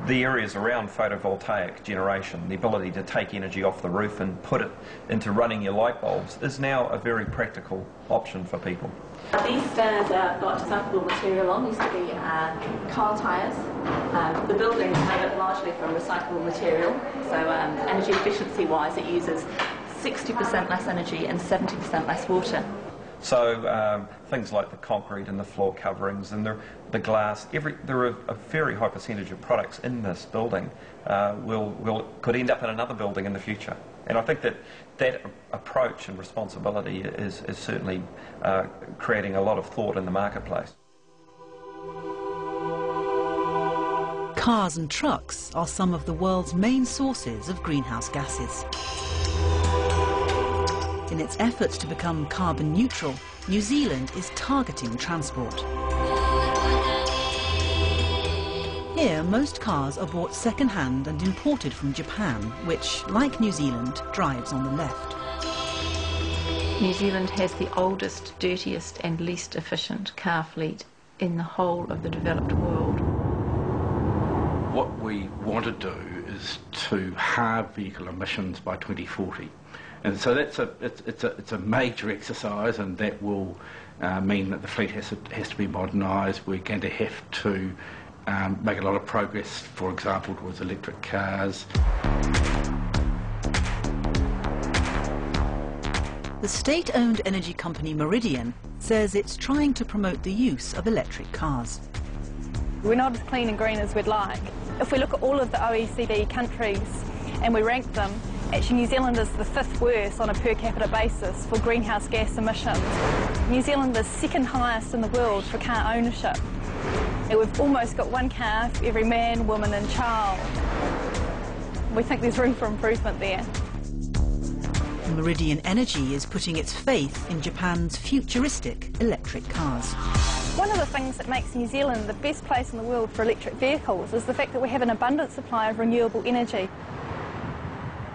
The areas around photovoltaic generation, the ability to take energy off the roof and put it into running your light bulbs, is now a very practical option for people. These stairs have got recyclable material on, used to be car tyres. The buildings have it largely from recyclable material, so energy efficiency-wise it uses 60% less energy and 70% less water. So things like the concrete and the floor coverings and the glass, there are a very high percentage of products in this building could end up in another building in the future. And I think that approach and responsibility is certainly creating a lot of thought in the marketplace. Cars and trucks are some of the world's main sources of greenhouse gases. In its efforts to become carbon neutral, New Zealand is targeting transport. Here, most cars are bought second-hand and imported from Japan, which, like New Zealand, drives on the left. New Zealand has the oldest, dirtiest and least efficient car fleet in the whole of the developed world. What we want to do is to halve vehicle emissions by 2040. And so it's a major exercise, and that will mean that the fleet has to be modernised. We're going to have to make a lot of progress, for example, towards electric cars. The state-owned energy company Meridian says it's trying to promote the use of electric cars. We're not as clean and green as we'd like. If we look at all of the OECD countries and we rank them, actually New Zealand is the 5th worst on a per capita basis for greenhouse gas emissions. New Zealand is 2nd highest in the world for car ownership. And we've almost got 1 car for every man, woman and child. We think there's room for improvement there. Meridian Energy is putting its faith in Japan's futuristic electric cars. One of the things that makes New Zealand the best place in the world for electric vehicles is the fact that we have an abundant supply of renewable energy.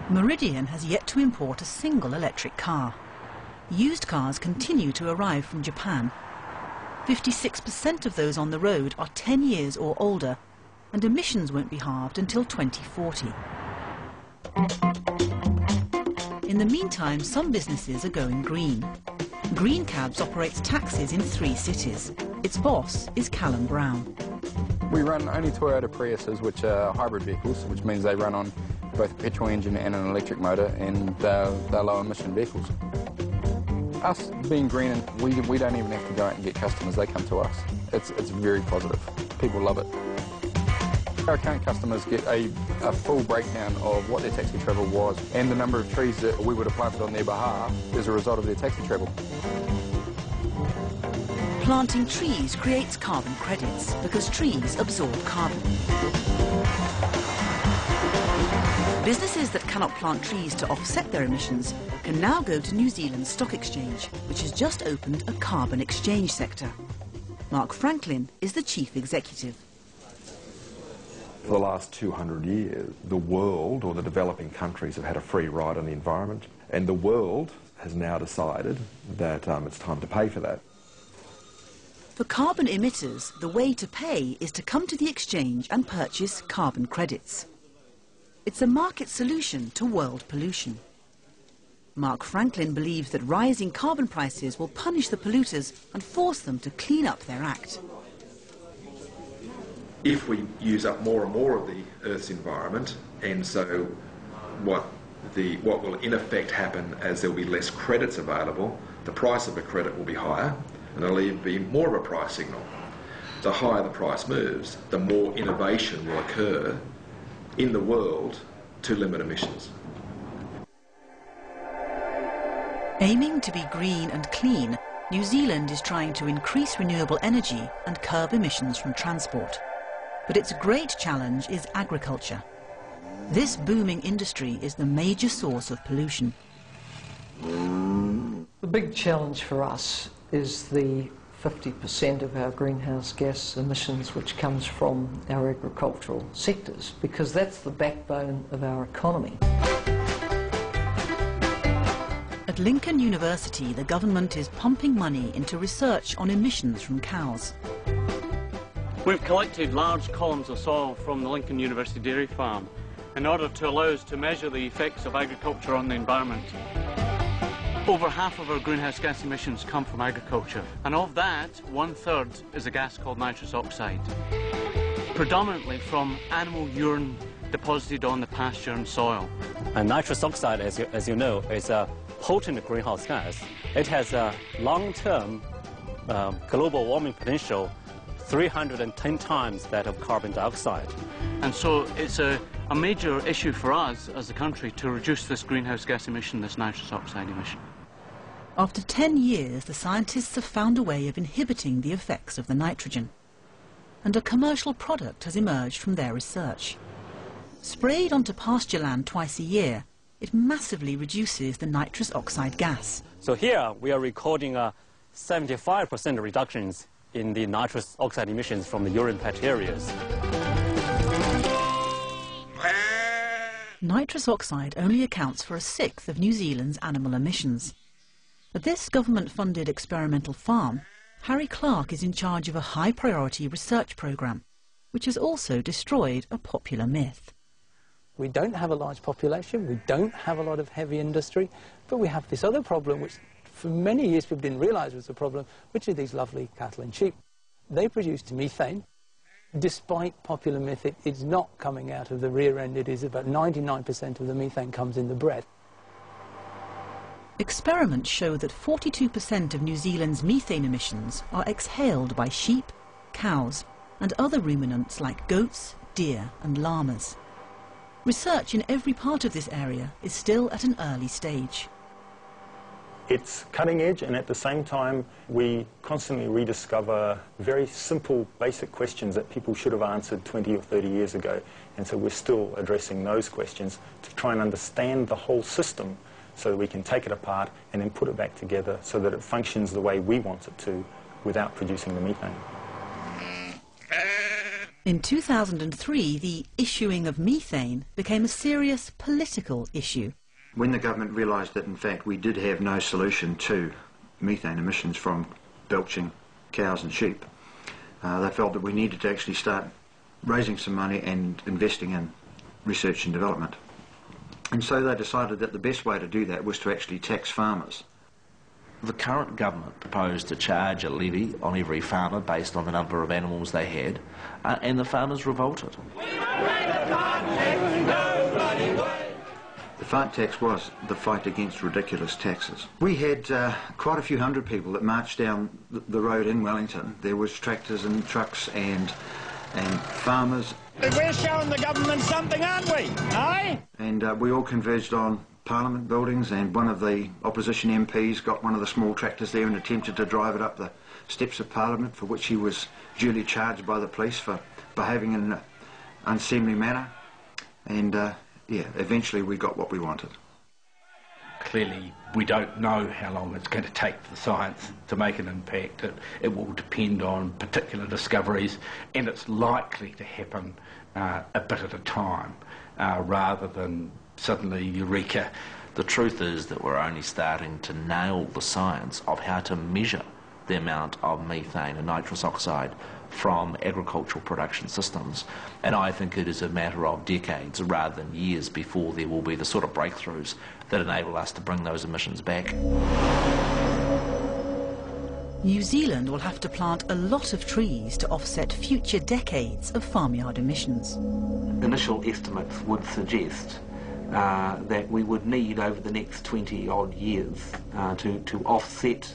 Meridian has yet to import a single electric car. Used cars continue to arrive from Japan. 56% of those on the road are 10 years or older, and emissions won't be halved until 2040. In the meantime, some businesses are going green. Green Cabs operates taxis in 3 cities. Its boss is Callum Brown. We run only Toyota Priuses, which are hybrid vehicles, which means they run on both a petrol engine and an electric motor, and they're low emission vehicles. Us being green, we don't even have to go out and get customers, they come to us. It's very positive. People love it. Our current customers get a full breakdown of what their taxi travel was and the number of trees that we would have planted on their behalf as a result of their taxi travel. Planting trees creates carbon credits because trees absorb carbon. Businesses that cannot plant trees to offset their emissions can now go to New Zealand's stock exchange, which has just opened a carbon exchange sector. Mark Franklin is the chief executive. For the last 200 years, the world, or the developing countries, have had a free ride on the environment, and the world has now decided that it's time to pay for that. For carbon emitters, the way to pay is to come to the exchange and purchase carbon credits. It's a market solution to world pollution. Mark Franklin believes that rising carbon prices will punish the polluters and force them to clean up their act. If we use up more and more of the Earth's environment, and so what will in effect happen as there will be less credits available, the price of a credit will be higher, and there'll even be more of a price signal. The higher the price moves, the more innovation will occur in the world to limit emissions. Aiming to be green and clean, New Zealand is trying to increase renewable energy and curb emissions from transport. But its great challenge is agriculture. This booming industry is the major source of pollution. The big challenge for us is the 50% of our greenhouse gas emissions which comes from our agricultural sectors, because that's the backbone of our economy. At Lincoln University, the government is pumping money into research on emissions from cows. We've collected large columns of soil from the Lincoln University Dairy Farm in order to allow us to measure the effects of agriculture on the environment. Over half of our greenhouse gas emissions come from agriculture, and of that, 1/3 is a gas called nitrous oxide, predominantly from animal urine deposited on the pasture and soil. And nitrous oxide, as you know, is a potent greenhouse gas. It has a long-term global warming potential 310 times that of carbon dioxide. And so it's a major issue for us as a country to reduce this greenhouse gas emission, this nitrous oxide emission. After 10 years, the scientists have found a way of inhibiting the effects of the nitrogen. And a commercial product has emerged from their research. Sprayed onto pasture land twice a year, it massively reduces the nitrous oxide gas. So here we are recording a 75% reductions in the nitrous oxide emissions from the urine patch areas. Nitrous oxide only accounts for 1/6 of New Zealand's animal emissions. At this government-funded experimental farm, Harry Clark is in charge of a high-priority research programme, which has also destroyed a popular myth. We don't have a large population, we don't have a lot of heavy industry, but we have this other problem which for many years people didn't realise was a problem, which are these lovely cattle and sheep. They produce methane. Despite popular myth, it's not coming out of the rear end. It is about 99% of the methane comes in the breath. Experiments show that 42% of New Zealand's methane emissions are exhaled by sheep, cows and other ruminants like goats, deer and llamas. Research in every part of this area is still at an early stage. It's cutting edge, and at the same time we constantly rediscover very simple basic questions that people should have answered 20 or 30 years ago, and so we're still addressing those questions to try and understand the whole system so that we can take it apart and then put it back together so that it functions the way we want it to without producing the methane. In 2003, the issuing of methane became a serious political issue. When the government realised that in fact we did have no solution to methane emissions from belching cows and sheep, they felt that we needed to actually start raising some money and investing in research and development. And so they decided that the best way to do that was to actually tax farmers. The current government proposed to charge a levy on every farmer based on the number of animals they had, and the farmers revolted. The fart tax was the fight against ridiculous taxes. We had quite a few hundred people that marched down the road in Wellington. There was tractors and trucks and farmers. We're showing the government something, aren't we? Eh? And we all converged on Parliament buildings, and one of the opposition MPs got one of the small tractors there and attempted to drive it up the steps of Parliament, for which he was duly charged by the police for behaving in an unseemly manner. And yeah, eventually we got what we wanted. Clearly, we don't know how long it's going to take for the science to make an impact. It will depend on particular discoveries, and it's likely to happen a bit at a time, rather than suddenly eureka. The truth is that we're only starting to nail the science of how to measure the amount of methane and nitrous oxide from agricultural production systems, and I think it is a matter of decades rather than years before there will be the sort of breakthroughs that enable us to bring those emissions back. New Zealand will have to plant a lot of trees to offset future decades of farmyard emissions. Initial estimates would suggest that we would need over the next 20 odd years to offset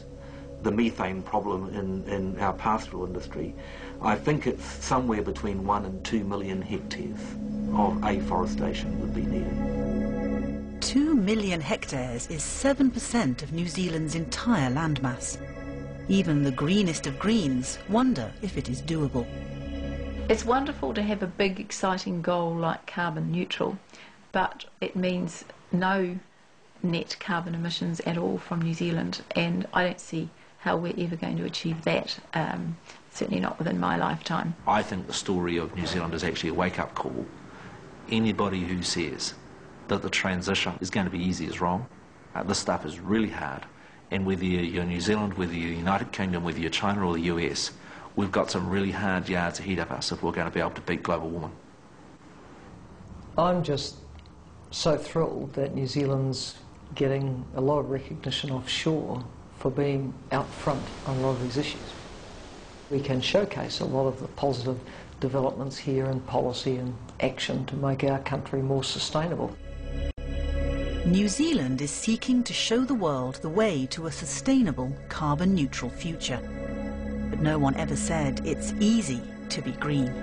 the methane problem in our pastoral industry. I think it's somewhere between 1 and 2 million hectares of afforestation would be needed. 2 million hectares is 7% of New Zealand's entire landmass. Even the greenest of greens wonder if it is doable. It's wonderful to have a big, exciting goal like carbon neutral, but it means no net carbon emissions at all from New Zealand, and I don't see how we're ever going to achieve that, certainly not within my lifetime. I think the story of New Zealand is actually a wake-up call. Anybody who says that the transition is going to be easy is wrong. This stuff is really hard, and whether you're New Zealand, whether you're United Kingdom, whether you're China or the US, we've got some really hard yards ahead of us if we're going to be able to beat global warming. I'm just so thrilled that New Zealand's getting a lot of recognition offshore for being out front on a lot of these issues. We can showcase a lot of the positive developments here in policy and action to make our country more sustainable. New Zealand is seeking to show the world the way to a sustainable, carbon-neutral future. But no one ever said it's easy to be green.